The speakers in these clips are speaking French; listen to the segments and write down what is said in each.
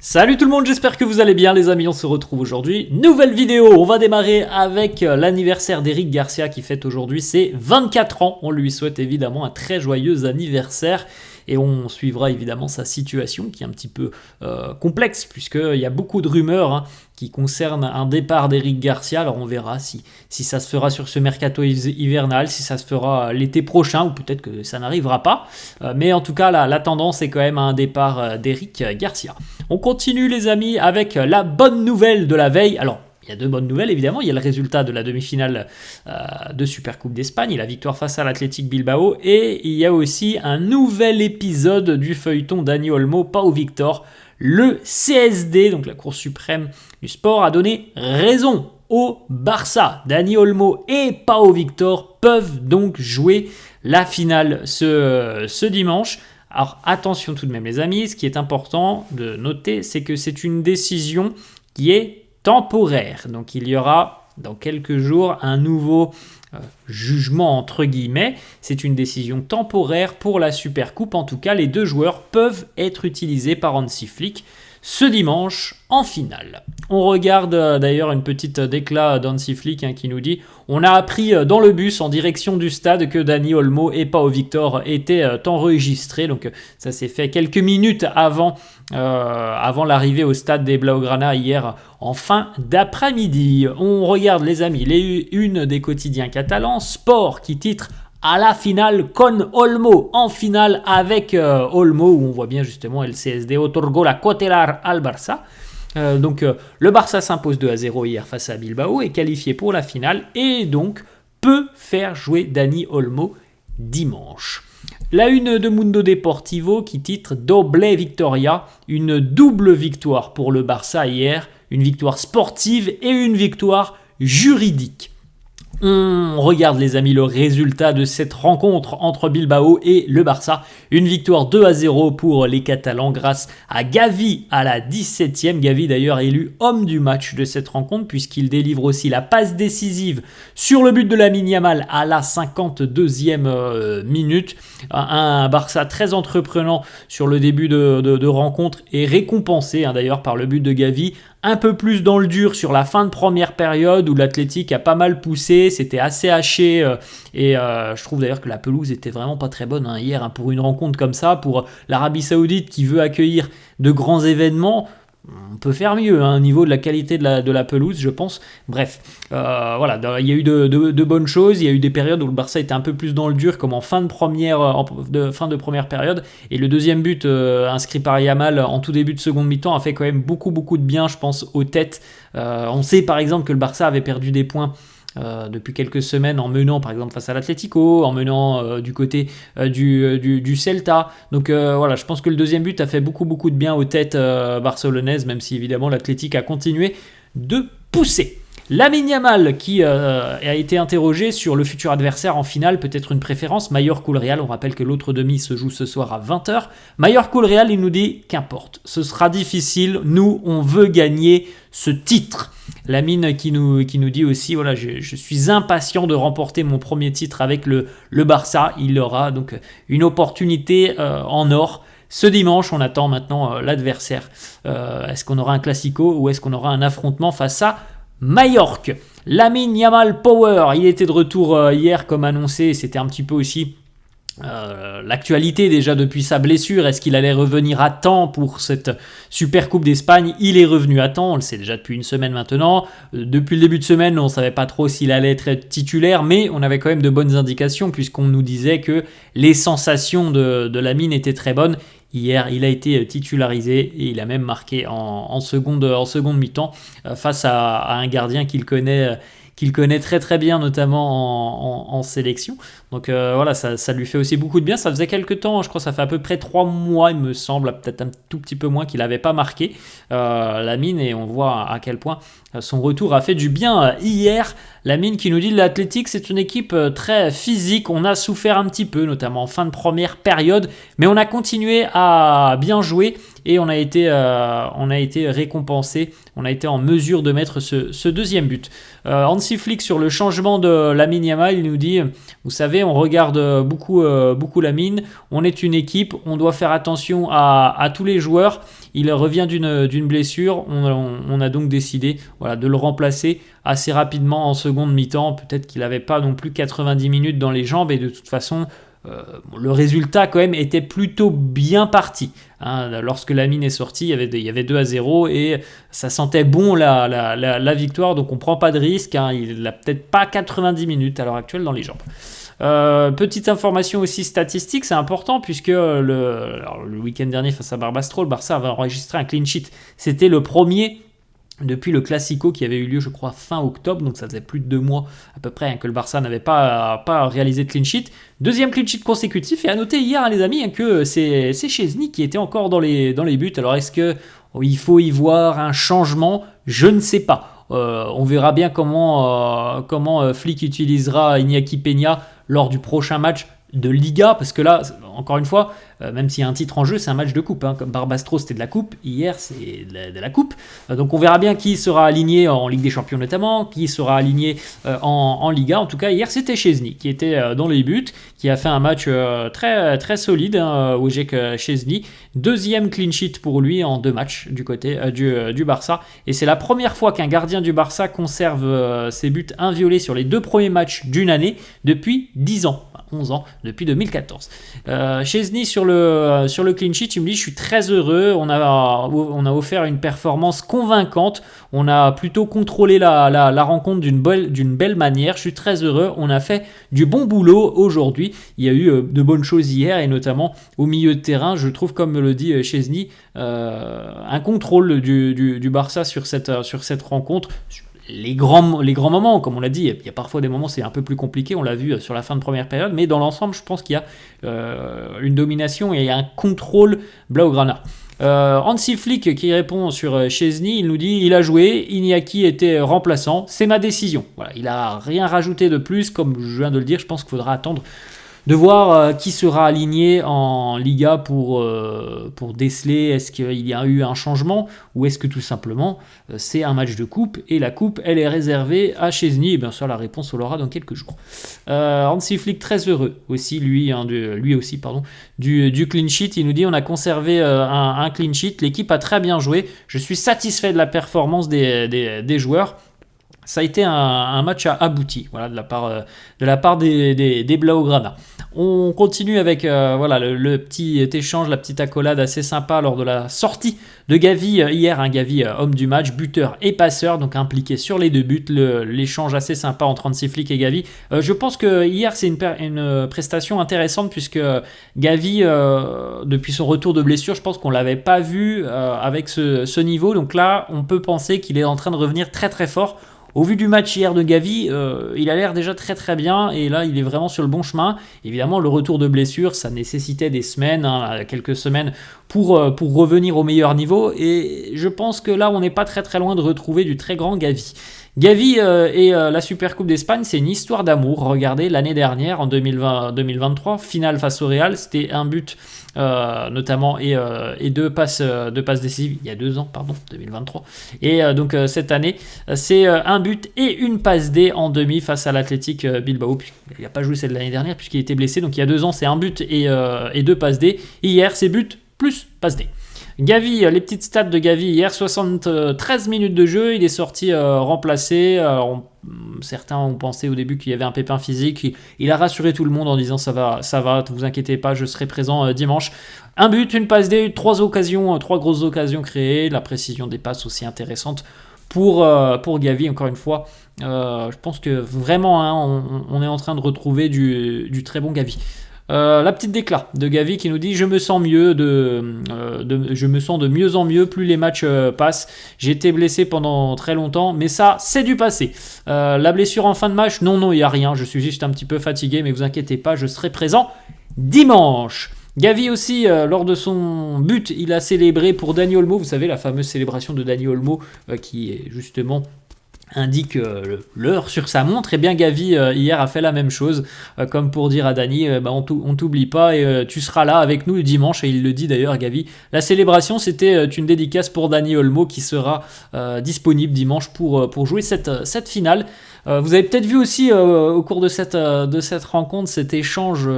Salut tout le monde, j'espère que vous allez bien les amis, on se retrouve aujourd'hui. Nouvelle vidéo, on va démarrer avec l'anniversaire d'Eric Garcia qui fête aujourd'hui ses 24 ans. On lui souhaite évidemment un très joyeux anniversaire. Et on suivra évidemment sa situation qui est un petit peu complexe puisqu'il y a beaucoup de rumeurs qui concernent un départ d'Eric Garcia. Alors on verra si ça se fera sur ce mercato hivernal, si ça se fera l'été prochain ou peut-être que ça n'arrivera pas. Mais en tout cas la tendance est quand même à un départ d'Eric Garcia. On continue les amis avec la bonne nouvelle de la veille. Alors il y a deux bonnes nouvelles évidemment, il y a le résultat de la demi-finale de Supercoupe d'Espagne, la victoire face à l'Athletic Bilbao, et il y a aussi un nouvel épisode du feuilleton Dani Olmo, Pau Victor. Le CSD, donc la Cour suprême du sport, a donné raison au Barça. Dani Olmo et Pau Victor peuvent donc jouer la finale ce dimanche. Alors attention tout de même les amis, ce qui est important de noter, c'est que c'est une décision qui est temporaire. Donc il y aura dans quelques jours un nouveau jugement entre guillemets. C'est une décision temporaire pour la Supercoupe. En tout cas, les deux joueurs peuvent être utilisés par Hansi Flick ce dimanche en finale. On regarde d'ailleurs une petite déclat d'Hansi Flick qui nous dit « On a appris dans le bus en direction du stade que Dani Olmo et Pau Victor étaient enregistrés. » Donc ça s'est fait quelques minutes avant l'arrivée au stade des Blaugrana hier en fin d'après-midi. On regarde les amis, les unes des quotidiens catalans, Sport qui titre à la finale con Olmo, en finale avec Olmo, où on voit bien justement el CSD otorgó la cautelar al Barça. Donc le Barça s'impose 2-0 hier face à Bilbao, est qualifié pour la finale et donc peut faire jouer Dani Olmo dimanche. La une de Mundo Deportivo qui titre Doble Victoria, une double victoire pour le Barça hier, une victoire sportive et une victoire juridique. On regarde les amis le résultat de cette rencontre entre Bilbao et le Barça. Une victoire 2-0 pour les Catalans grâce à Gavi à la 17e. Gavi d'ailleurs élu homme du match de cette rencontre puisqu'il délivre aussi la passe décisive sur le but de Lamine Yamal à la 52e minute. Un Barça très entreprenant sur le début de rencontre et récompensé d'ailleurs par le but de Gavi. Un peu plus dans le dur sur la fin de première période où l'Athletic a pas mal poussé, c'était assez haché et je trouve d'ailleurs que la pelouse était vraiment pas très bonne hier pour une rencontre comme ça, pour l'Arabie Saoudite qui veut accueillir de grands événements. On peut faire mieux au niveau de la qualité de la pelouse, je pense. Bref, voilà, il y a eu de bonnes choses. Il y a eu des périodes où le Barça était un peu plus dans le dur, comme en fin de première période. Et le deuxième but inscrit par Yamal en tout début de seconde mi-temps a fait quand même beaucoup de bien, je pense, aux têtes. On sait par exemple que le Barça avait perdu des points depuis quelques semaines en menant par exemple face à l'Atlético, en menant du côté du Celta. Donc voilà, je pense que le deuxième but a fait beaucoup de bien aux têtes barcelonaises, même si évidemment l'Atlético a continué de pousser. Lamine Yamal qui a été interrogé sur le futur adversaire en finale, peut-être une préférence, Mallorca ou le Real. On rappelle que l'autre demi se joue ce soir à 20h. Mallorca ou le Real, il nous dit qu'importe, ce sera difficile, nous on veut gagner ce titre. Lamine qui nous dit aussi, voilà, je suis impatient de remporter mon premier titre avec le Barça. Il aura donc une opportunité en or. Ce dimanche, on attend maintenant l'adversaire. Est-ce qu'on aura un classico ou est-ce qu'on aura un affrontement face à Mallorca? Lamine Yamal Power, il était de retour hier comme annoncé, c'était un petit peu aussi l'actualité déjà depuis sa blessure. Est-ce qu'il allait revenir à temps pour cette Supercoupe d'Espagne? Il est revenu à temps, on le sait déjà depuis une semaine maintenant. Depuis le début de semaine, on ne savait pas trop s'il allait être titulaire, mais on avait quand même de bonnes indications puisqu'on nous disait que les sensations de Lamine étaient très bonnes. Hier, il a été titularisé et il a même marqué en seconde mi-temps face à un gardien qu'il connaît très bien, notamment en sélection. Donc voilà, ça lui fait aussi beaucoup de bien. Ça faisait quelques temps, je crois que ça fait à peu près 3 mois, il me semble, peut-être un tout petit peu moins, qu'il n'avait pas marqué Lamine, et on voit à quel point son retour a fait du bien hier. Lamine qui nous dit l'Athletic, c'est une équipe très physique, on a souffert un petit peu, notamment en fin de première période, mais on a continué à bien jouer et on a été récompensé, on a été en mesure de mettre ce deuxième but. Hansi Flick sur le changement de Lamine Yamal, il nous dit, vous savez, on regarde beaucoup Lamine, on est une équipe, on doit faire attention à tous les joueurs. Il revient d'une blessure, on a donc décidé de le remplacer assez rapidement en seconde mi-temps. Peut-être qu'il n'avait pas non plus 90 minutes dans les jambes et de toute façon, le résultat quand même était plutôt bien parti. Lorsque Lamine est sorti, il y avait 2-0 et ça sentait bon la victoire, donc on ne prend pas de risque. Il n'a peut-être pas 90 minutes à l'heure actuelle dans les jambes. Petite information aussi statistique, c'est important puisque le week-end dernier face à Barbastro, le Barça avait enregistré un clean sheet. C'était le premier depuis le Classico qui avait eu lieu, je crois, fin octobre, donc ça faisait plus de 2 mois à peu près que le Barça n'avait pas réalisé de clean sheet. Deuxième clean sheet consécutif, et à noter hier, les amis, que c'est Szczęsny qui était encore dans les buts. Alors est-ce qu'il faut y voir un changement? Je ne sais pas. On verra bien comment Flick utilisera Iñaki Peña lors du prochain match de Liga, parce que là, encore une fois, même s'il y a un titre en jeu, c'est un match de coupe. Comme Barbastro, c'était de la coupe. Hier, c'est de la coupe. Donc on verra bien qui sera aligné en Ligue des Champions notamment, qui sera aligné en Liga. En tout cas, hier, c'était Szczęsny qui était dans les buts, qui a fait un match très, très solide, Wojciech Szczęsny. Deuxième clean sheet pour lui en 2 matchs du côté du Barça. Et c'est la première fois qu'un gardien du Barça conserve ses buts inviolés sur les 2 premiers matchs d'une année depuis 10 ans. 11 ans, depuis 2014. Szczęsny sur le clean sheet, il me dit, je suis très heureux, on a offert une performance convaincante, on a plutôt contrôlé la rencontre d'une belle manière, je suis très heureux, on a fait du bon boulot aujourd'hui, il y a eu de bonnes choses hier, et notamment au milieu de terrain, je trouve, comme me le dit Szczęsny, un contrôle du Barça sur cette rencontre. Les grands moments, comme on l'a dit, il y a parfois des moments c'est un peu plus compliqué, on l'a vu sur la fin de première période, mais dans l'ensemble, je pense qu'il y a une domination et un contrôle blaugrana. Hansi Flick qui répond sur Szczęsny, il nous dit, il a joué, Iñaki était remplaçant, c'est ma décision. Voilà, il n'a rien rajouté de plus, comme je viens de le dire, je pense qu'il faudra attendre de voir qui sera aligné en Liga pour déceler est-ce qu'il y a eu un changement ou est-ce que tout simplement c'est un match de coupe et la coupe elle est réservée à Szczęsny. Et bien ça, la réponse on l'aura dans quelques jours. Hansi Flick très heureux aussi lui aussi du clean sheet. Il nous dit, on a conservé un clean sheet, l'équipe a très bien joué, je suis satisfait de la performance des joueurs. Ça a été un match abouti, de la part des Blaugrana. On continue avec le petit échange, la petite accolade assez sympa lors de la sortie de Gavi hier. Gavi, homme du match, buteur et passeur, donc impliqué sur les 2 buts. L'échange assez sympa entre Hansi Flick et Gavi. Je pense que hier c'est une prestation intéressante puisque Gavi, depuis son retour de blessure, je pense qu'on l'avait pas vu avec ce niveau. Donc là, on peut penser qu'il est en train de revenir très très fort. Au vu du match hier de Gavi, il a l'air déjà très très bien et là il est vraiment sur le bon chemin. Évidemment, le retour de blessure, ça nécessitait des semaines, quelques semaines pour revenir au meilleur niveau, et je pense que là on n'est pas très très loin de retrouver du très grand Gavi. Gavi et la Supercoupe d'Espagne, c'est une histoire d'amour. Regardez, l'année dernière, en 2023, finale face au Real, c'était un but notamment et 2 passes décisives, il y a 2 ans, 2023. Et donc cette année, c'est un but et une passe D en demi face à l'Athletic Bilbao. Il n'a pas joué celle de l'année dernière puisqu'il était blessé, donc il y a 2 ans, c'est un but et 2 passes D. Et hier, c'est but plus passe D. Gavi, les petites stats de Gavi hier, 73 minutes de jeu, il est sorti remplacé. Alors, certains ont pensé au début qu'il y avait un pépin physique. Il a rassuré tout le monde en disant ça va, ne vous inquiétez pas, je serai présent dimanche. Un but, une passe D, 3 grosses occasions créées, la précision des passes aussi intéressante pour Gavi, encore une fois. Je pense que vraiment, on est en train de retrouver du très bon Gavi. La petite déclat de Gavi qui nous dit, je me sens de mieux en mieux plus les matchs passent. J'ai été blessé pendant très longtemps, mais ça c'est du passé. La blessure en fin de match, non, il n'y a rien, je suis juste un petit peu fatigué, mais vous inquiétez pas, je serai présent dimanche. Gavi aussi, lors de son but, il a célébré pour Dani Olmo, vous savez la fameuse célébration de Dani Olmo qui est justement indique l'heure sur sa montre, et bien Gavi hier a fait la même chose, comme pour dire à Dani, on t'oublie pas et tu seras là avec nous dimanche, et il le dit d'ailleurs Gavi. La célébration, c'était une dédicace pour Dani Olmo qui sera disponible dimanche pour jouer cette finale. Vous avez peut-être vu aussi au cours de cette rencontre cet échange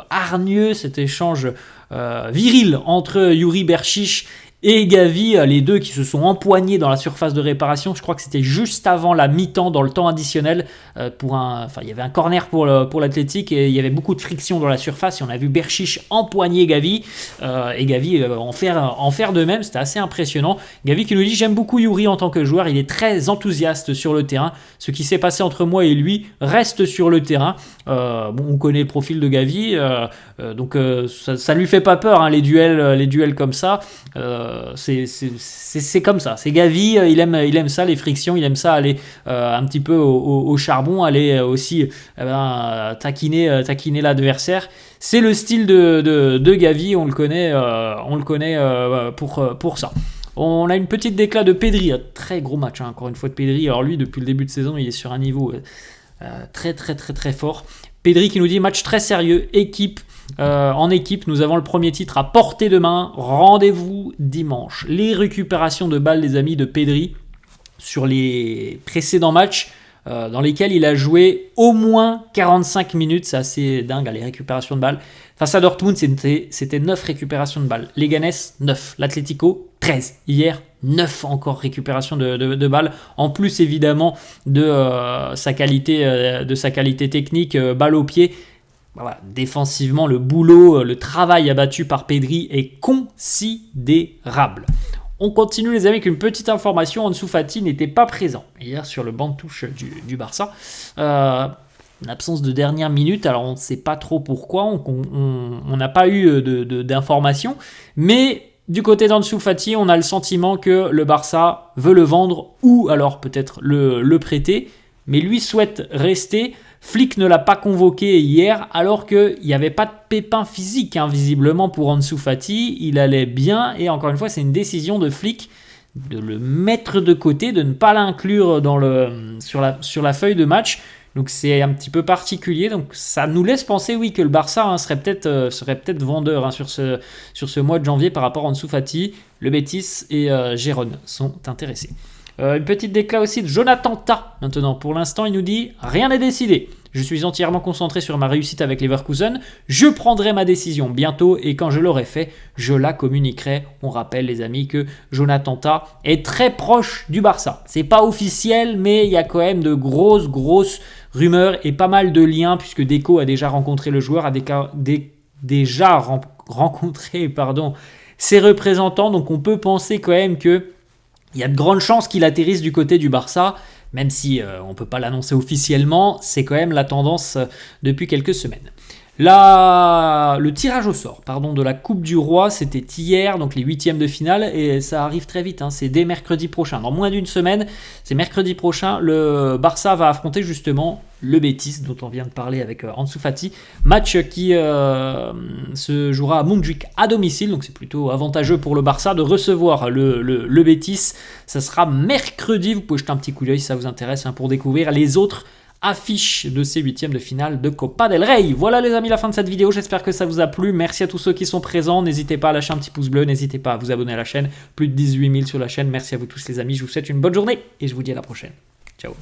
hargneux, cet échange viril entre Yuri Berchiche et Gavi, les deux qui se sont empoignés dans la surface de réparation. Je crois que c'était juste avant la mi-temps, dans le temps additionnel. Il y avait un corner pour l'Athletic et il y avait beaucoup de friction dans la surface. Et on a vu Berchiche empoigner Gavi et Gavi en faire de même. C'était assez impressionnant. Gavi qui nous dit: j'aime beaucoup Yuri en tant que joueur. Il est très enthousiaste sur le terrain. Ce qui s'est passé entre moi et lui reste sur le terrain. On connaît le profil de Gavi, donc ça lui fait pas peur, hein, les duels comme ça. C'est comme ça, c'est Gavi, il aime ça, les frictions, il aime ça, aller un petit peu au charbon, aller aussi taquiner l'adversaire. C'est le style de Gavi, on le connaît pour ça. On a une petite déclat de Pedri, un très gros match, hein, encore une fois de Pedri. Alors lui, depuis le début de saison, il est sur un niveau très très très très fort. Pedri qui nous dit: match très sérieux, en équipe, nous avons le premier titre à portée de main. Rendez-vous dimanche. Les récupérations de balles, les amis, de Pedri sur les précédents matchs dans lesquels il a joué au moins 45 minutes. C'est assez dingue, les récupérations de balles. Face à Dortmund, c'était 9 récupérations de balles. Leganés, 9. L'Atlético, 13. Hier, 9 encore récupérations de balles. En plus, évidemment, de sa qualité technique, balle au pied. Voilà, défensivement, le boulot, le travail abattu par Pedri est considérable. On continue, les amis, avec une petite information. Ansu Fati n'était pas présent hier sur le banc de touche du Barça. Une absence de dernière minute, alors on ne sait pas trop pourquoi, on n'a pas eu d'informations, mais du côté d'Ansu Fati, on a le sentiment que le Barça veut le vendre ou alors peut-être le prêter, mais lui souhaite rester. Flick ne l'a pas convoqué hier alors qu'il n'y avait pas de pépin physique, hein, visiblement pour Ansu Fati, il allait bien, et encore une fois c'est une décision de Flick de le mettre de côté, de ne pas l'inclure sur la feuille de match. Donc c'est un petit peu particulier, donc ça nous laisse penser que le Barça serait peut-être vendeur sur ce mois de janvier par rapport à Ansu Fati. Le Betis et Gérone sont intéressés. Une petite déclat aussi de Jonathan Tah maintenant. Pour l'instant, il nous dit: rien n'est décidé. Je suis entièrement concentré sur ma réussite avec Leverkusen. Je prendrai ma décision bientôt et quand je l'aurai fait, je la communiquerai. On rappelle, les amis, que Jonathan Tah est très proche du Barça. C'est pas officiel, mais il y a quand même de grosses rumeurs et pas mal de liens puisque Deco a déjà rencontré le joueur, a déjà rencontré ses représentants. Donc on peut penser quand même que il y a de grandes chances qu'il atterrisse du côté du Barça, même si on ne peut pas l'annoncer officiellement, c'est quand même la tendance depuis quelques semaines. Le tirage au sort de la Coupe du Roi, c'était hier, donc les 8e de finale, et ça arrive très vite, hein, c'est dès mercredi prochain. Dans moins d'une semaine, c'est mercredi prochain, le Barça va affronter justement le Betis, dont on vient de parler avec Ansu Fati. Match qui se jouera à Montjuïc à domicile, donc c'est plutôt avantageux pour le Barça de recevoir le Betis. Ça sera mercredi, vous pouvez jeter un petit coup d'œil si ça vous intéresse, hein, pour découvrir les autres affiche de ces 8e de finale de Copa del Rey. Voilà, les amis, la fin de cette vidéo, j'espère que ça vous a plu. Merci à tous ceux qui sont présents, n'hésitez pas à lâcher un petit pouce bleu, n'hésitez pas à vous abonner à la chaîne, plus de 18 000 sur la chaîne. Merci à vous tous, les amis, je vous souhaite une bonne journée et je vous dis à la prochaine. Ciao.